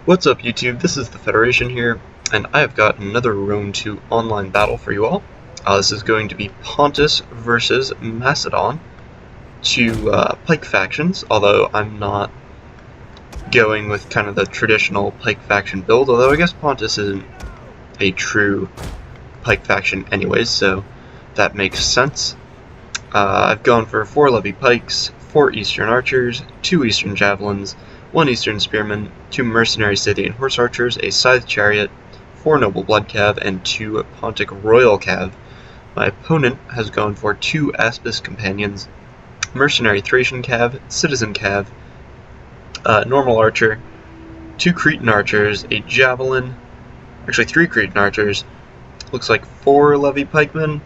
What's up YouTube, this is the Federation here, and I have got another Rome 2 online battle for you all. This is going to be Pontus versus Macedon, two Pike factions, although I'm not going with kind of the traditional Pike faction build, although I guess Pontus isn't a true Pike faction anyways, so that makes sense. I've gone for 4 Levy Pikes, 4 Eastern Archers, 2 Eastern Javelins, 1 Eastern Spearman, 2 Mercenary Scythian Horse Archers, a Scythe Chariot, 4 Noble Blood Cav, and 2 Pontic Royal Cav. My opponent has gone for 2 Aspis Companions, Mercenary Thracian Cav, Citizen Cav, Normal Archer, 2 Cretan Archers, a Javelin, actually 3 Cretan Archers, looks like 4 Levy Pikemen,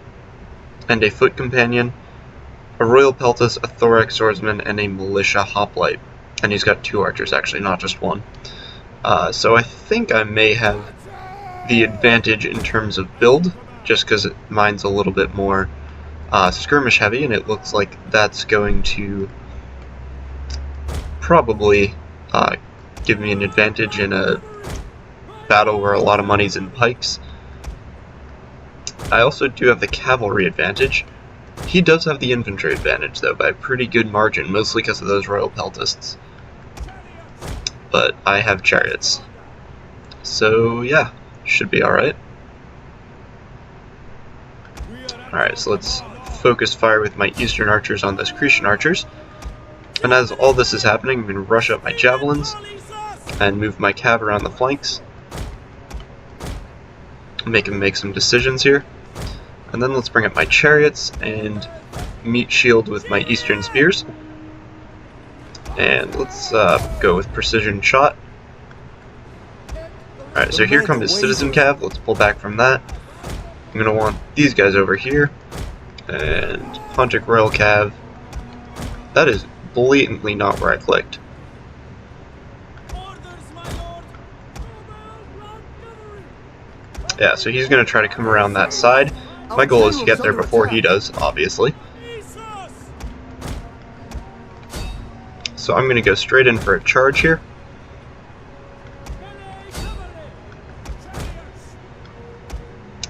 and a Foot Companion, a Royal Peltas, a Thorax Swordsman, and a Militia Hoplite. And he's got 2 archers, actually, not just 1. So I think I may have the advantage in terms of build, just because mine's a little bit more skirmish heavy, and it looks like that's going to probably give me an advantage in a battle where a lot of money's in pikes. I also do have the cavalry advantage. He does have the infantry advantage, though, by a pretty good margin, mostly because of those Royal Peltists. But I have chariots. So, yeah, should be alright. Alright, so let's focus fire with my Eastern Archers on those Cretan Archers. And as all this is happening, I'm going to rush up my Javelins and move my Cav around the flanks. Make him make some decisions here. And then let's bring up my chariots and meet shield with my Eastern Spears. And let's go with precision shot. Alright, so here comes his Citizen Cav. Let's pull back from that. I'm going to want these guys over here. And Pontic Royal Cav. That is blatantly not where I clicked. Yeah, so he's going to try to come around that side. My goal is to get there before he does, obviously. So I'm going to go straight in for a charge here.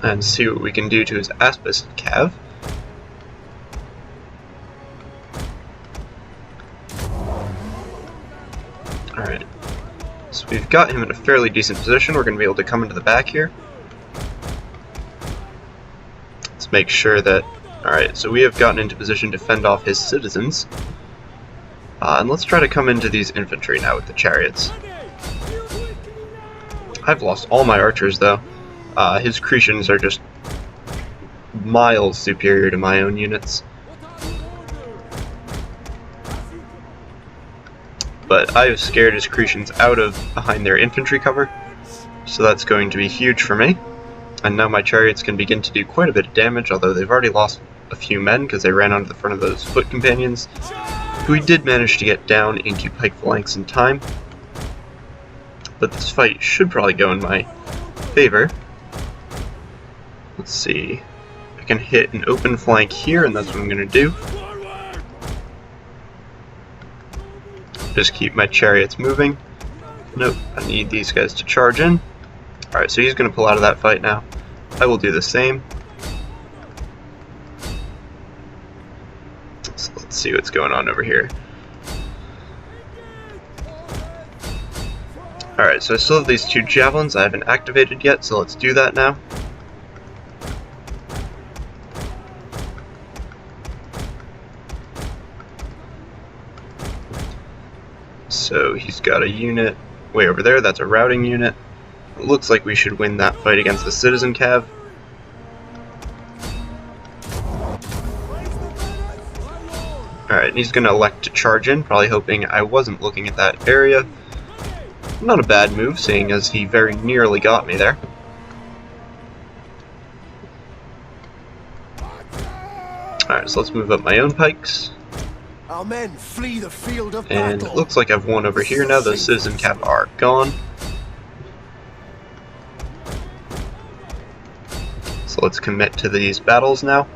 And see what we can do to his Aspis Cav. Alright. So we've got him in a fairly decent position. We're going to be able to come into the back here. Let's make sure that... Alright, so we have gotten into position to fend off his citizens. And let's try to come into these infantry now with the chariots. I've lost all my archers, though. His Cretans are just miles superior to my own units. But I have scared his Cretans out of behind their infantry cover, so that's going to be huge for me. And now my chariots can begin to do quite a bit of damage, although they've already lost a few men because they ran onto the front of those Foot Companions, who we did manage to get down into Pike flanks in time. But this fight should probably go in my favor. Let's see. I can hit an open flank here, and that's what I'm going to do. Just keep my chariots moving. Nope, I need these guys to charge in. Alright, so he's going to pull out of that fight now. I will do the same. So let's see what's going on over here. Alright, so I still have these 2 Javelins I haven't activated yet, so let's do that now. So he's got a unit way over there, that's a routing unit. It looks like we should win that fight against the Citizen Cav. Alright, and he's going to elect to charge in, probably hoping I wasn't looking at that area. Not a bad move, seeing as he very nearly got me there. Alright, so let's move up my own pikes. Our men flee the field of And battle. it looks like I've won over here now. Those Citizen Cav are gone. So let's commit to these battles now.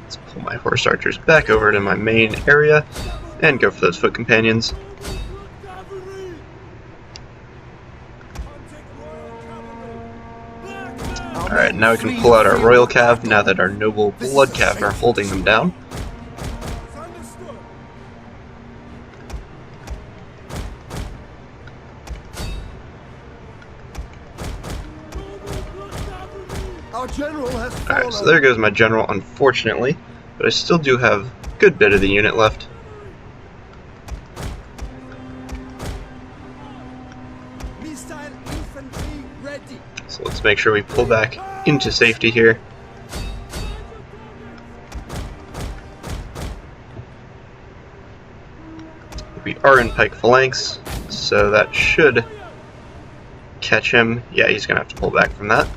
Let's pull my horse archers back over to my main area and go for those foot companions. Alright, now we can pull out our royal cav now that our noble blood cav are holding them down. Alright, so there goes my general, unfortunately, but I still do have a good bit of the unit left. So let's make sure we pull back into safety here. We are in pike phalanx, so that should catch him. Yeah, he's going to have to pull back from that.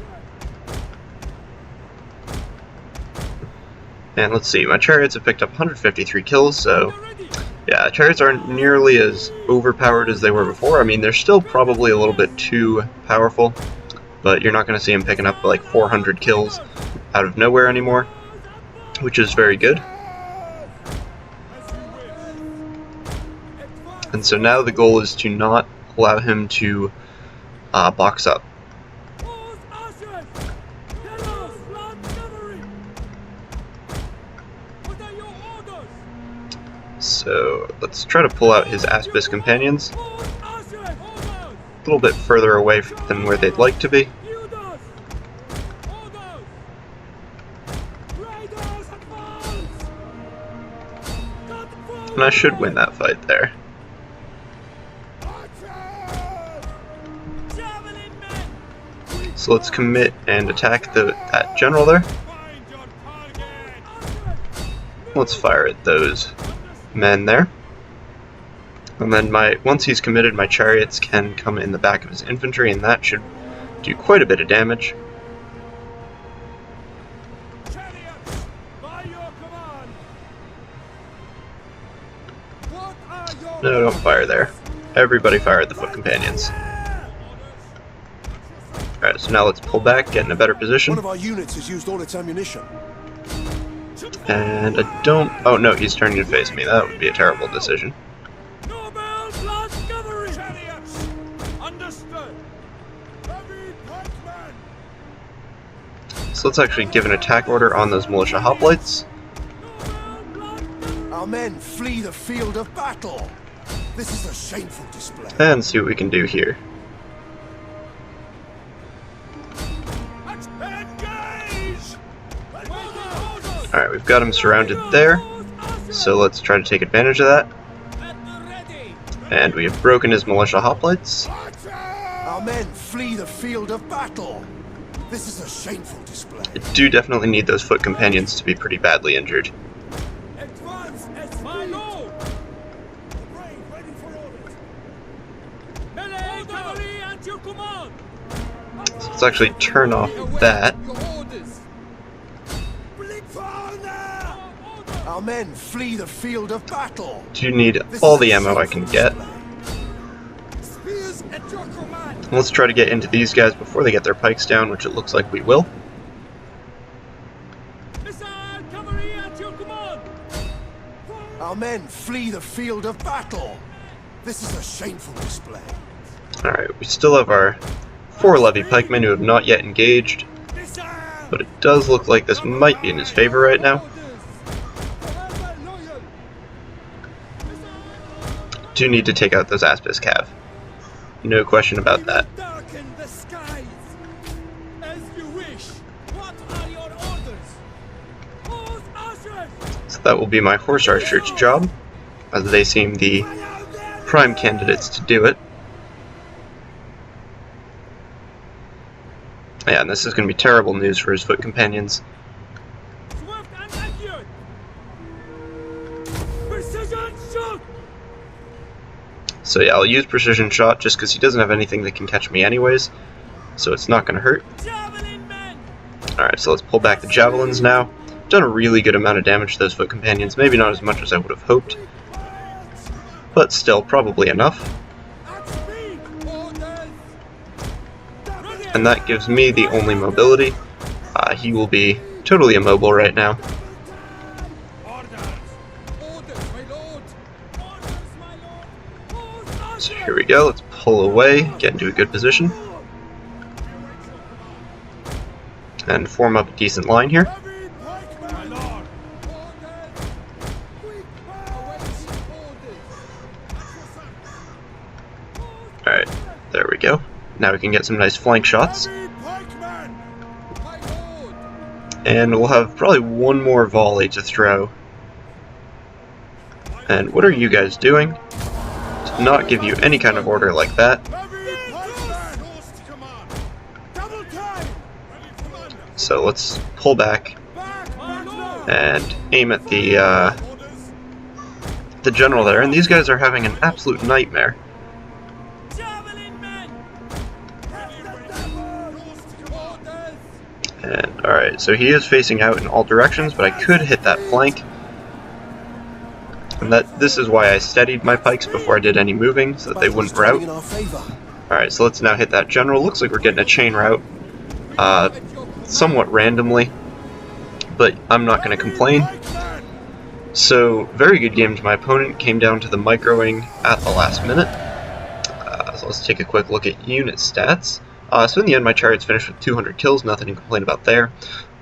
And let's see, my chariots have picked up 153 kills, so yeah, chariots aren't nearly as overpowered as they were before. I mean, they're still probably a little bit too powerful, but you're not going to see them picking up like 400 kills out of nowhere anymore, which is very good. And so now the goal is to not allow him to box up. So let's try to pull out his Aspis companions a little bit further away than where they'd like to be. And I should win that fight there. So let's commit and attack that general there. Let's fire at those men there. And then once he's committed, my chariots can come in the back of his infantry, and that should do quite a bit of damage. No, don't fire there. Everybody fire at the foot companions. Alright, so now let's pull back, get in a better position. One of our units has used all its ammunition. And I don't... Oh no, he's turning to face me. That would be a terrible decision. So let's actually give an attack order on those militia hoplites. Our men flee the field of battle. This is a shameful display. And see what we can do here. Alright, we've got him surrounded there, so let's try to take advantage of that. And we have broken his militia hoplites. Our men flee the field of battle. This is a shameful display. I do definitely need those foot companions to be pretty badly injured. So let's actually turn off that. Our men flee the field of battle. Do need all the ammo I can get. Let's try to get into these guys before they get their pikes down, which it looks like we will. Our men flee the field of battle. This is a shameful display. Alright, we still have our 4 levy pikemen who have not yet engaged, but it does look like this might be in his favor right now. Do need to take out those Aspis cav. No question about that. So that will be my horse archer's job, as they seem the prime candidates to do it. Yeah, and this is going to be terrible news for his foot companions. So yeah, I'll use precision shot just because he doesn't have anything that can catch me anyways, so it's not going to hurt. Alright, so let's pull back the javelins now. Done a really good amount of damage to those foot companions, maybe not as much as I would have hoped, but still probably enough. And that gives me the only mobility. He will be totally immobile right now. Here we go, let's pull away, get into a good position, and form up a decent line here. Alright, there we go. Now we can get some nice flank shots. And we'll have probably one more volley to throw. And what are you guys doing? To not give you any kind of order like that. So let's pull back and aim at the general there. And these guys are having an absolute nightmare. And alright, so he is facing out in all directions, but I could hit that flank. And this is why I steadied my pikes before I did any moving, so that they wouldn't rout. Alright, so let's now hit that general. Looks like we're getting a chain rout, somewhat randomly, but I'm not going to complain. So, very good game to my opponent. Came down to the microing at the last minute. So let's take a quick look at unit stats. So in the end, my chariots finished with 200 kills, nothing to complain about there.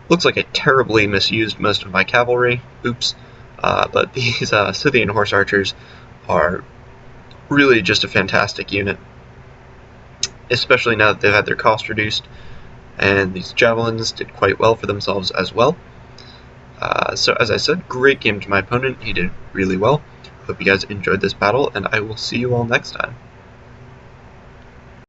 Looks like I terribly misused most of my cavalry. Oops. But these Scythian horse archers are really just a fantastic unit, especially now that they've had their cost reduced, and these javelins did quite well for themselves as well. So as I said, great game to my opponent. He did really well. Hope you guys enjoyed this battle, and I will see you all next time.